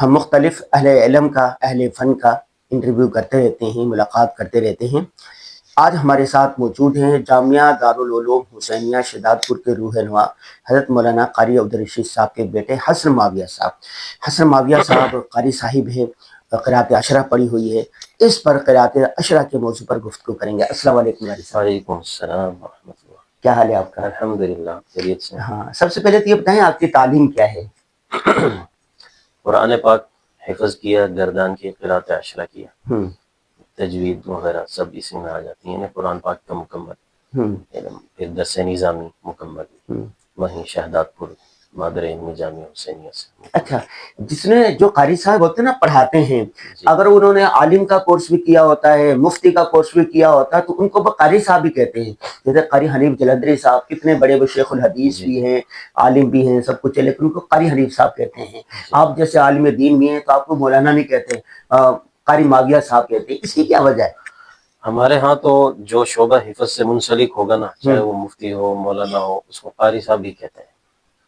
ہم مختلف اہل علم کا، اہل فن کا انٹرویو کرتے رہتے ہیں، ملاقات کرتے رہتے ہیں۔ آج ہمارے ساتھ موجود ہیں جامعہ دارالعلوم حسینیہ شہداد پور کے روح نما حضرت مولانا قاری عبدالرشید صاحب کے بیٹے حسن معاویہ صاحب۔ حسن معاویہ صاحب قاری صاحب ہیں، قرأت عشرہ پڑھی ہوئی ہے، اس پر قرأت عشرہ کے موضوع پر گفتگو کریں گے۔ السلام علیکم قاری صاحب۔ وعلیکم السلام ورحمۃ اللہ۔ کیا حال ہے آپ کا؟ الحمدللہ خیریت سے۔ ہاں، سب سے پہلے تو یہ بتائیں آپ کی تعلیم کیا ہے؟ قرآن پاک حفظ کیا، گردان کی، قرأت عشرہ کیا، تجوید وغیرہ سب اسی میں آ جاتی ہیں۔ قرآن پاک کا مکمل علم، پھر درس نظامی مکمل وہیں شہداد پور مادر علمی جامعہ حسینیہ سے۔ اچھا، جس نے جو قاری صاحب ہوتے ہیں نا پڑھاتے ہیں، اگر انہوں نے عالم کا کورس بھی کیا ہوتا ہے، مفتی کا کورس بھی کیا ہوتا ہے، تو ان کو قاری صاحب بھی کہتے ہیں۔ جیسے قاری حنیف جلندری صاحب کتنے بڑے شیخ الحدیث بھی ہیں، عالم بھی ہیں، سب کچھ ہے، لیکن ان کو قاری حنیف صاحب کہتے ہیں۔ آپ جیسے عالم دین بھی ہیں تو آپ کو مولانا نہیں کہتے، قاری معاویہ صاحب کہتے ہیں، اس کی کیا وجہ ہے؟ ہمارے ہاں تو جو شعبہ حفظ سے منسلک ہوگا نا، چاہے وہ مفتی ہو، مولانا ہو، اس کو قاری صاحب ہی کہتے ہیں۔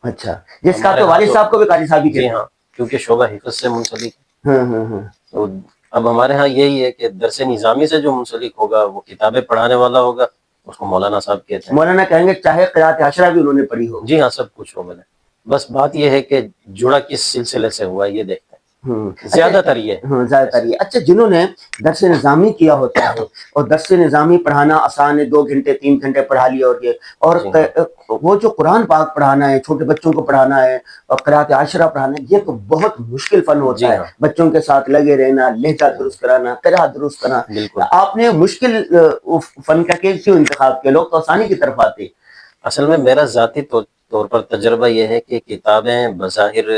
اچھا، جس کا تو والد صاحب کو بھی قاری صاحب ہی کہتے ہیں؟ جی ہاں، کیونکہ شعبہ حفظ سے منسلک ہاں۔ تو اب ہمارے ہاں یہی ہے کہ درس نظامی سے جو منسلک ہوگا، وہ کتابیں پڑھانے والا ہوگا، اس کو مولانا صاحب کہتے ہیں۔ مولانا کہیں گے چاہے قرأت عشرہ بھی انہوں نے پڑھی ہو۔ جی ہاں، سب کچھ ہو بلے، بس بات یہ ہے کہ جڑا کس سلسلے سے ہوا ہے یہ دیکھتے ہیں، زیادہ تر یہ۔ ہاں، زیادہ تر یہ۔ اچھا، جنہوں نے درس نظامی کیا ہوتا ہے، اور درس نظامی پڑھانا آسان ہے، 2 گھنٹے 3 گھنٹے پڑھا لیا، اور وہ جو قرآن پاک پڑھانا ہے، چھوٹے بچوں کو پڑھانا ہے اور قرأت عشرہ پڑھانا ہے، یہ تو بہت مشکل فن ہوتا ہے۔ بچوں کے ساتھ لگے رہنا، لہجہ درست کرانا، قرأت درست کرنا۔ آپ نے مشکل فن کا کیوں انتخاب کیا؟ لوگ تو آسانی کی طرف آتے۔ اصل میں میرا ذاتی طور پر تجربہ یہ ہے کہ کتابیں بظاہر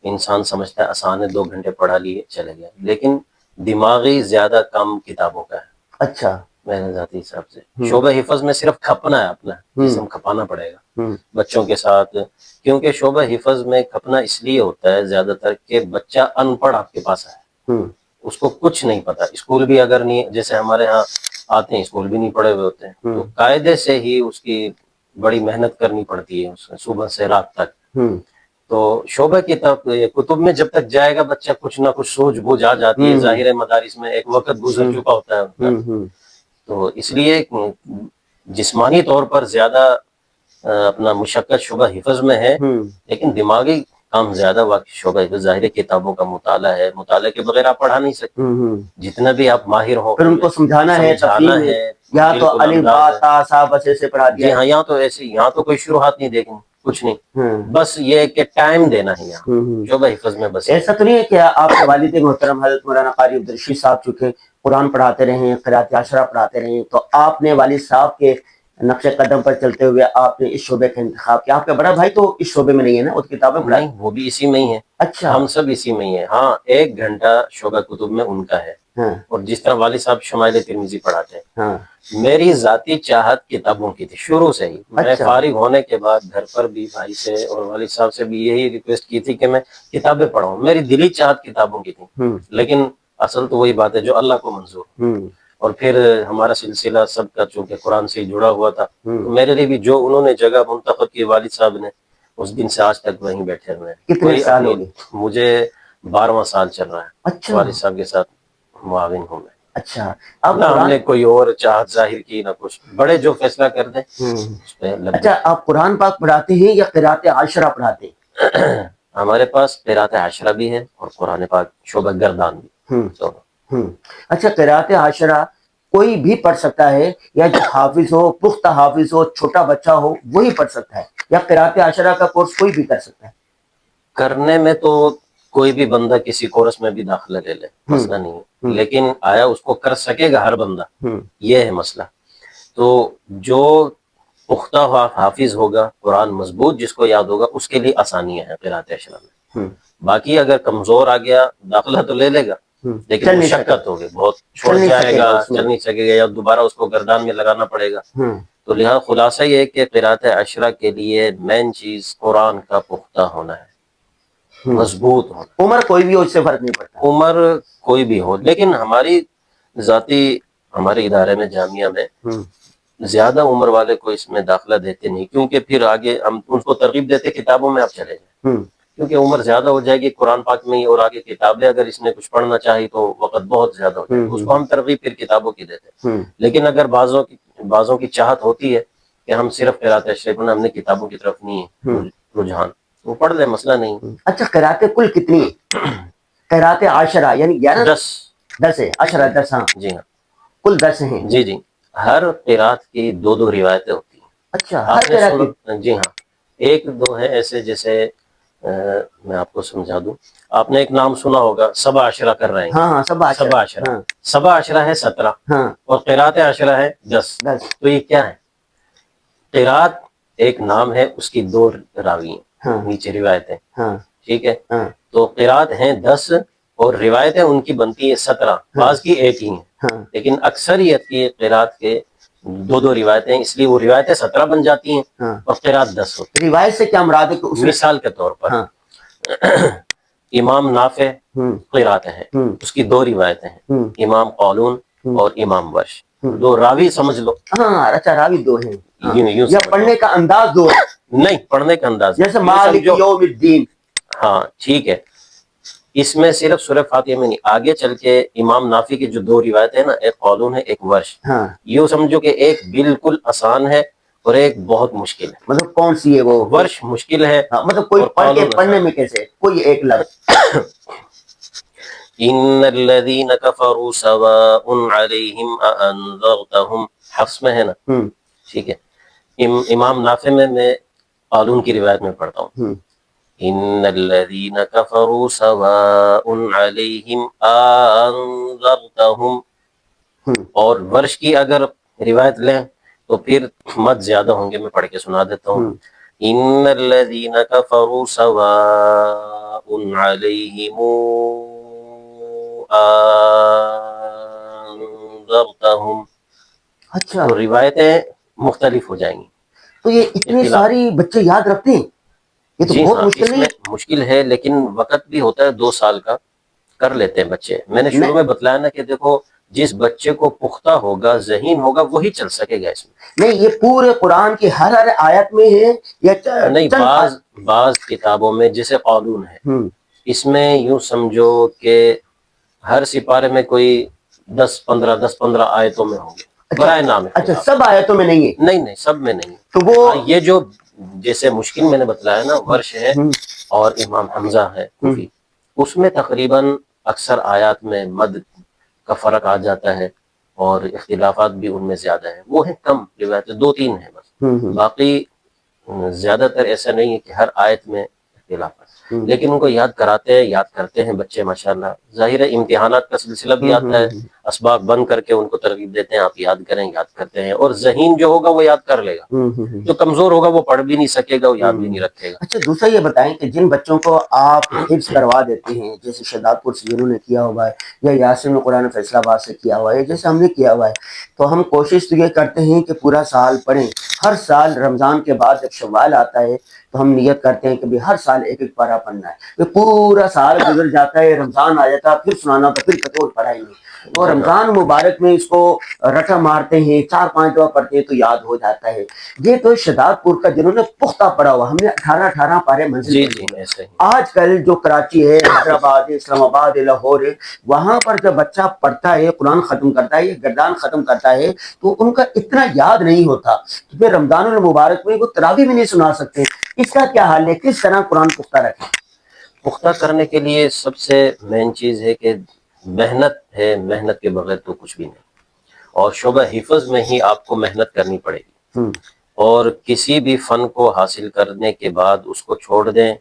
انسان سمجھتا ہے آسان ہے، 2 گھنٹے پڑھا لیے چلے گئے، لیکن دماغی زیادہ کام کتابوں کا ہے۔ اچھا، میرے ذاتی حساب سے شعبہ حفظ میں صرف کھپنا ہے، اپنا جسم کھپانا پڑے گا بچوں کے ساتھ، کیونکہ شعبہ حفظ میں کھپنا اس لیے ہوتا ہے زیادہ تر کہ بچہ ان پڑھ آپ کے پاس ہے، اس کو کچھ نہیں پتا، اسکول بھی اگر نہیں، جیسے ہمارے ہاں آتے ہیں اسکول بھی نہیں پڑھے ہوئے ہوتے ہیں، تو قاعدے سے ہی اس کی بڑی محنت کرنی پڑتی ہے صبح سے رات تک۔ تو شعبہ کی کتب میں جب تک جائے گا بچہ، کچھ نہ کچھ سوچ بوجھ آ جاتی ہے، ظاہر مدارس میں ایک وقت گزر چکا ہوتا ہے ان کا، تو اس لیے جسمانی طور پر زیادہ اپنا مشقت شعبہ حفظ میں ہے، لیکن دماغی کام زیادہ واقعی شعبہ حفظ، ظاہر کتابوں کا مطالعہ ہے، مطالعے کے بغیر آپ پڑھا نہیں سکتے، جتنا بھی آپ ماہر ہو، پھر ان کو سمجھانا ہے، یہاں تو الف با تا سا بس ایسے پڑھا دیا۔ جی ہاں، یہاں تو ایسے، یہاں تو کوئی شروحات نہیں دیکھیں، کچھ نہیں، بس یہ کہ ٹائم دینا ہے یہاں شعبہ حفظ میں۔ بس ایسا تو نہیں ہے کہ آپ کے والد محترم حضرت مولانا قاری عبدالرشید صاحب چونکہ قرآن پڑھاتے رہے، قرأت عشرہ پڑھاتے رہے، تو آپ نے والد صاحب کے نقش قدم پر چلتے ہوئے آپ نے اس شعبے کا انتخاب کیا؟ آپ کا بڑا بھائی تو اس شعبے میں نہیں ہے نا، وہ کتابیں پڑھائے؟ نہیں، وہ بھی اسی میں ہی ہے۔ اچھا، ہم سب اسی میں ہی ہیں۔ ہاں، 1 گھنٹہ شعبہ کتب میں ان کا ہے، اور جس طرح والد صاحب شمائل ترمذی پڑھاتے ہیں، میری ذاتی چاہت کتابوں کی تھی شروع سے ہی۔ میں فارغ ہونے کے بعد گھر پر بھی بھائی سے اور والد صاحب سے بھی یہی ریکویسٹ کی تھی کہ میں کتابیں پڑھوں، میری دلی چاہت کتابوں کی تھی، لیکن اصل تو وہی بات ہے جو اللہ کو منظور۔ اور پھر ہمارا سلسلہ سب کا چونکہ قرآن سے جڑا ہوا تھا، تو میرے لیے بھی جو انہوں نے جگہ منتخب کی والد صاحب نے، اس دن سے آج تک وہیں بیٹھے ہوئے ہیں۔ کتنے سال ہو گئے؟ مجھے 12واں سال چل رہا ہے۔ اچھا، والد صاحب کے ساتھ معاون ہوں میں۔ اچھا، اب ہم نے کوئی اور چاہت ظاہر کی نہ کچھ، بڑے جو فیصلہ کر دیں اس پہ لگ۔ اچھا، آپ قرآن پاک پڑھاتے ہیں یا قرأت عشرہ پڑھاتے ہیں؟ ہمارے پاس قرأت عشرہ بھی ہے اور قرآن پاک شعبہ گردان بھی۔ اچھا، قرأت عشرہ کوئی بھی پڑھ سکتا ہے یا جو حافظ ہو، پختہ حافظ ہو، چھوٹا بچہ ہو وہی پڑھ سکتا ہے، یا قرأت عشرہ کا کورس کوئی بھی کر سکتا ہے؟ کرنے میں تو کوئی بھی بندہ کسی کورس میں بھی داخلہ لے لے، مسئلہ نہیں ہے، لیکن آیا اس کو کر سکے گا ہر بندہ، یہ ہے مسئلہ۔ تو جو پختہ حافظ ہوگا، قرآن مضبوط جس کو یاد ہوگا، اس کے لیے آسانیاں ہیں قرأت عشرہ میں۔ باقی اگر کمزور آ گیا داخلہ تو لے لے گا، لیکن مشقت ہوگی بہت، چھوڑ جائے گا، چل نہیں سکے گا، یا دوبارہ اس کو گردان میں لگانا پڑے گا۔ تو لہذا خلاصہ یہ ہے کہ قرأت عشرہ کے لیے مین چیز قرآن کا پختہ ہونا ہے، مضبوط ہونا۔ عمر کوئی بھی ہو، اس سے فرق نہیں پڑتا، عمر کوئی بھی ہو، لیکن ہماری ذاتی ہمارے ادارے میں، جامعہ میں زیادہ عمر والے کو اس میں داخلہ دیتے نہیں، کیونکہ پھر آگے ہم ان کو ترغیب دیتے کتابوں میں آپ چلے جائیں، کیونکہ عمر زیادہ ہو جائے گی قرآن پاک میں ہی، اور آگے کتابیں اگر اس نے کچھ پڑھنا چاہی تو وقت بہت زیادہ ہو جائے گا. اس کو ہم ترغیب پھر کتابوں کی دیتے ہیں. لیکن اگر بعضوں کی چاہت ہوتی ہے کہ ہم صرف قرات اشرف پڑھنا، ہم نے کتابوں کی طرف نہیں ہے رجحان، وہ پڑھ لے، مسئلہ نہیں. اچھا قراتیں کل کتنی ہیں؟ قراتیں عشرہ یعنی 11، 10 ہے، عشرہ 10. ہاں جی ہاں، کل 10 ہیں. جی جی. ہر قرات کی 2 روایتیں ہوتی ہیں. اچھا آپ ہر نے قرات کی؟ سنا؟ جی ہاں. 1-2 ہیں ایسے، جیسے میں آپ کو سمجھا دوں. آپ نے ایک نام سنا ہوگا، سبع عشرہ کر رہے ہیں. ہاں ہاں سب عشرہ. سبع عشرہ، سبع عشرہ ہے 17، ہاں اور قرات عشرہ ہے 10. تو یہ کیا ہے؟ قرات ایک نام ہے، اس کی 2 راوی ہیں، نیچے روایتیں. ٹھیک ہے. تو قرات ہیں 10 اور روایتیں ان کی بنتی ہیں 17. بعض کی ایک ہی ہیں، لیکن اکثریت کی قرات کے 2 روایتیں، اس لیے وہ روایتیں 17 بن جاتی ہیں اور قرات 10 ہوتی روایت سے کیا مراد ہے کہ ہیں. مثال کے طور پر امام نافع قرات ہیں، اس کی 2 روایتیں ہیں، امام قالون اور امام ورش. 2 راوی سمجھ لو. ہاں اچھا راوی 2 ہیں. یوں یا پڑھنے کا انداز 2 ہے، نہیں، پڑھنے کا انداز جیسے مالک یوم الدین. ہاں ٹھیک ہے. اس میں صرف سورہ فاتحہ میں نہیں، آگے چل کے امام نافع کی جو 2 روایتیں ہیں نا، ایک قولون ہے ایک ورش. یوں سمجھو کہ ایک بالکل آسان ہے اور ایک بہت مشکل ہے. مطلب کون سی ہے وہ؟ ورش مشکل ہے. مطلب کوئی پڑھنے میں کیسے کوئی ایک لفظ ان الذين كفروا سواء عليهم انذرتهم، حفص میں ہے نا. ٹھیک ہے. امام نافع میں قالون کی روایت میں پڑھتا ہوں، ان الذين كفروا سواء عليهم انذرتهم. اور ورش کی اگر روایت لیں تو پھر مت زیادہ ہوں گے، میں پڑھ کے سنا دیتا ہوں. ان الذين كفروا سواء عليهم انذرتهم. اچھا تو روایتیں مختلف ہو جائیں گی. تو یہ اتنی ساری بچے یاد رکھتے ہیں؟ یہ تو بہت مشکل اس میں مشکل ہے، لیکن وقت بھی ہوتا ہے 2 سال کا، کر لیتے ہیں بچے. میں نے شروع میں بتلایا نا کہ دیکھو، جس بچے کو پختہ ہوگا، ذہین ہوگا، وہی چل سکے گا اس میں. نہیں یہ پورے قرآن کی ہر آیت میں ہے یا نہیں، بعض کتابوں میں جیسے قولون ہے، اس میں یوں سمجھو کہ ہر سپارے میں کوئی 10-15 آیتوں میں ہوں گے برائے نام. اچھا سب آیتوں میں نہیں ہے؟ نہیں سب میں نہیں. تو وہ یہ جو جیسے مشکل میں نے بتلایا نا، ورش ہے اور امام حمزہ ہے کوفی، اس میں تقریباً اکثر آیات میں مد کا فرق آ جاتا ہے اور اختلافات بھی ان میں زیادہ ہیں. وہ ہیں کم روایتیں، 2-3 ہیں بس. باقی زیادہ تر ایسا نہیں ہے کہ ہر آیت میں اختلاف ہے، لیکن ان کو یاد کراتے ہیں، یاد کرتے ہیں بچے ماشاءاللہ. ظاہر ہے امتحانات کا سلسلہ بھی آتا ہے، اسباق بند کر کے ان کو ترغیب دیتے ہیں، آپ یاد کریں، یاد کرتے ہیں. اور ذہین جو ہوگا وہ یاد کر لے گا، جو کمزور ہوگا وہ پڑھ بھی نہیں سکے گا، وہ یاد بھی نہیں رکھے گا. اچھا دوسرا یہ بتائیں کہ جن بچوں کو آپ حفظ کروا دیتے ہیں، جیسے شہداد پور سے جنہوں نے کیا ہوا ہے، یا یاسین قرآن فیصل آباد سے کیا ہوا ہے، جیسے ہم نے کیا ہوا ہے، تو ہم کوشش تو یہ کرتے ہیں کہ پورا سال پڑھیں. ہر سال رمضان کے بعد جب شوال آتا ہے تو ہم نیت کرتے ہیں کہ بھی ہر سال ایک پارہ پڑھنا ہے. تو پورا سال گزر جاتا ہے، رمضان آ جاتا ہے، پھر سنانا تو پھر کتور پڑھائیں گے. تو رمضان مبارک میں اس کو رٹا مارتے ہیں، 4-5 دعا پڑھتے ہیں تو یاد ہو جاتا ہے. یہ تو شہداد پور کا جنہوں نے پختہ پڑھا ہوا، ہم نے 18 پارے منزل پڑھی. آج کل جو کراچی ہے، حیدرآباد ہے، اسلام آباد ہے، لاہور ہے، وہاں پر جب بچہ پڑھتا ہے، قرآن ختم کرتا ہے، یہ گردان ختم کرتا ہے، تو ان کا اتنا یاد نہیں ہوتا. تو پھر رمضان المبارک میں وہ تراویح بھی نہیں سنا سکتے. اس کا کیا حال ہے؟ کس طرح قرآن پختہ رکھیں؟ پختہ کرنے کے لیے سب سے مین چیز ہے کہ محنت ہے، محنت کے بغیر تو کچھ بھی نہیں. اور شعبہ حفظ میں ہی آپ کو محنت کرنی پڑے گی. اور کسی بھی فن کو حاصل کرنے کے بعد اس کو چھوڑ دیں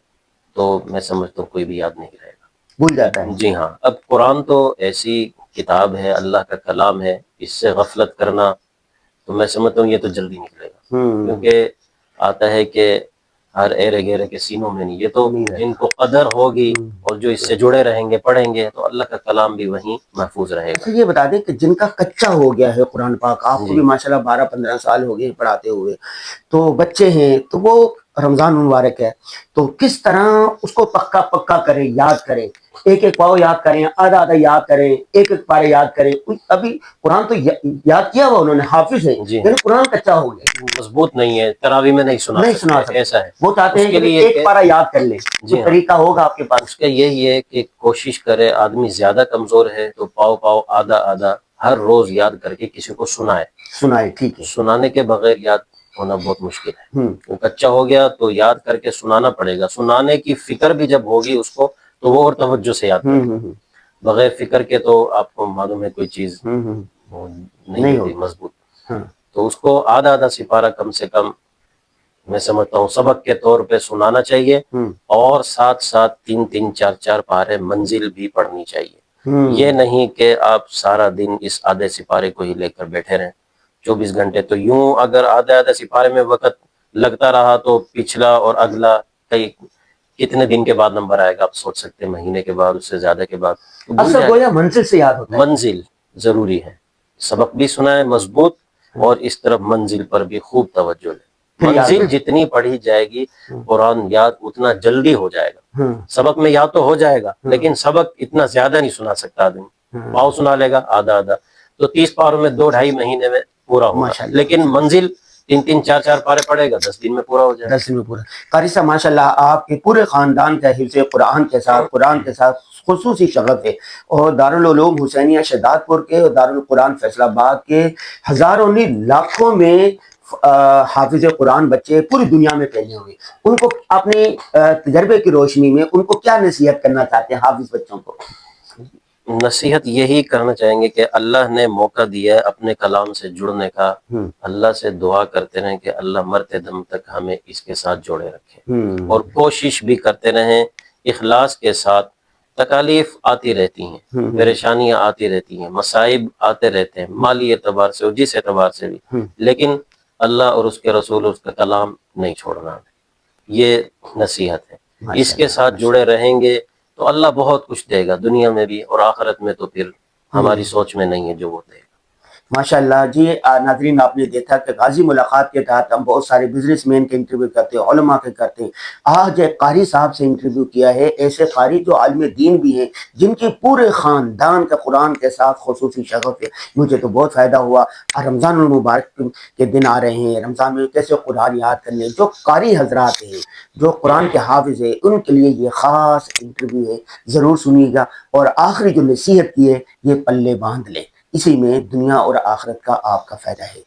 تو میں سمجھتا ہوں کوئی بھی یاد نہیں رہے گا، بھول جاتا ہے. جی ہاں. اب قرآن تو ایسی کتاب ہے، اللہ کا کلام ہے، اس سے غفلت کرنا تو میں سمجھتا ہوں یہ تو جلدی نکلے گا. کیونکہ آتا ہے کہ ہر ایرے گیرے کے سینوں میں نہیں. یہ تو جن کو قدر ہوگی اور جو اس سے جڑے رہیں گے، پڑھیں گے، تو اللہ کا کلام بھی وہیں محفوظ رہے گا. اچھا یہ بتا دیں کہ جن کا کچا ہو گیا ہے قرآن پاک، آپ کو بھی ماشاءاللہ 12-15 سال ہو گئے پڑھاتے ہوئے، تو بچے ہیں، تو وہ رمضان مبارک ہے، تو کس طرح اس کو پکا کریں، یاد کریں؟ ایک ایک پاؤ یاد کریں, آدھا آدھا یاد کریں, ایک ایک پارے یاد کریں. ابھی قرآن تو یاد کیا ہوا انہوں نے, حافظ ہے, لیکن قرآن کچا ہو گیا, مضبوط نہیں ہے, تراویح میں نہیں سنا سکتے, ایسا ہے. وہ چاہتے ہیں کہ ایک پارا یاد کر لیں. جو طریقہ ہوگا آپ کے پاس, اس کا یہی ہے کہ کوشش کرے, آدمی زیادہ کمزور ہے تو پاؤ پاؤ آدھا آدھا ہر روز یاد کر کے کسی کو سنائے. ٹھیک ہے. سنانے کے بغیر یاد ہونا بہت مشکل ہے. وہ کچا ہو گیا تو یاد کر کے سنانا پڑے گا. سنانے کی فکر بھی جب ہوگی اس کو تو وہ اور توجہ سے یاد کرے گا. بغیر فکر کے تو آپ کو معلوم ہے کوئی چیز نہیں ہوتی مضبوط. تو اس کو آدھا آدھا سپارہ کم سے کم میں سمجھتا ہوں سبق کے طور پہ سنانا چاہیے, اور ساتھ ساتھ 3 4 4 پارے منزل بھی پڑھنی چاہیے. یہ نہیں کہ آپ سارا دن اس آدھے سپارے کو ہی لے کر بیٹھے رہیں 24 گھنٹے. تو یوں اگر آدھے آدھے سپارے میں وقت لگتا رہا تو پچھلا اور اگلا کتنے دن کے بعد نمبر آئے گا آپ سوچ سکتے ہیں, مہینے کے بعد, اس سے زیادہ کے بعد. اصل گویا منزل سے یاد ہوتا ہے. منزل ضروری ہے, سبق بھی سنائے مضبوط, اور اس طرف منزل پر بھی خوب توجہ لے. منزل جتنی پڑھی جائے گی قرآن یاد اتنا جلدی ہو جائے گا. سبق میں یاد تو ہو جائے گا, لیکن سبق اتنا زیادہ نہیں سنا سکتا آدمی. پاؤ سنا لے گا آدھا آدھا, تو 30 پاروں میں 2 2.5 مہینے میں پورا ہوگا. لیکن منزل 3 3 4 4 پارے پڑے گا 10 دن میں پورا ہو جائے گا. 10 دن میں پورا. قاری صاحب ماشاءاللہ آپ کے پورے خاندان کا حفظ قرآن کے ساتھ خصوصی شغف ہے, اور دارالعلوم حسینیہ شہداد پور کے اور دارالقرآن فیصل آباد کے ہزاروں نہیں لاکھوں میں حافظ قرآن بچے پوری دنیا میں پھیلے ہوئے. ان کو اپنے تجربے کی روشنی میں ان کو کیا نصیحت کرنا چاہتے ہیں حافظ بچوں کو؟ نصیحت یہی کرنا چاہیں گے کہ اللہ نے موقع دیا ہے اپنے کلام سے جڑنے کا. اللہ سے دعا کرتے رہیں کہ اللہ مرتے دم تک ہمیں اس کے ساتھ جوڑے رکھے, اور کوشش بھی کرتے رہیں اخلاص کے ساتھ. تکالیف آتی رہتی ہیں, پریشانیاں آتی رہتی ہیں, مصائب آتے رہتے ہیں مالی اعتبار سے اور جس اعتبار سے بھی, لیکن اللہ اور اس کے رسول اور اس کا کلام نہیں چھوڑنا. یہ نصیحت ہے. اس کے ساتھ جڑے رہیں گے تو اللہ بہت کچھ دے گا دنیا میں بھی, اور آخرت میں تو پھر ہماری سوچ میں نہیں ہے جو وہ دے گا. ماشاءاللہ. جی ناظرین, آپ نے دیکھا کہ غازی ملاقات کے تحت ہم بہت سارے بزنس مین کے انٹرویو کرتے ہیں, علماء کے کرتے ہیں. آج ایک قاری صاحب سے انٹرویو کیا ہے, ایسے قاری جو عالم دین بھی ہیں, جن کے پورے خاندان کا قرآن کے ساتھ خصوصی شغف ہے. مجھے تو بہت فائدہ ہوا. رمضان المبارک کے دن آ رہے ہیں, رمضان میں کیسے قرآن یاد کرنے. جو قاری حضرات ہیں, جو قرآن کے حافظ ہیں, ان کے لیے یہ خاص انٹرویو ہے, ضرور سنیے گا. اور آخری جو نصیحت کی ہے, یہ پلے باندھ لیں, اسی میں دنیا اور آخرت کا آپ کا فائدہ ہے.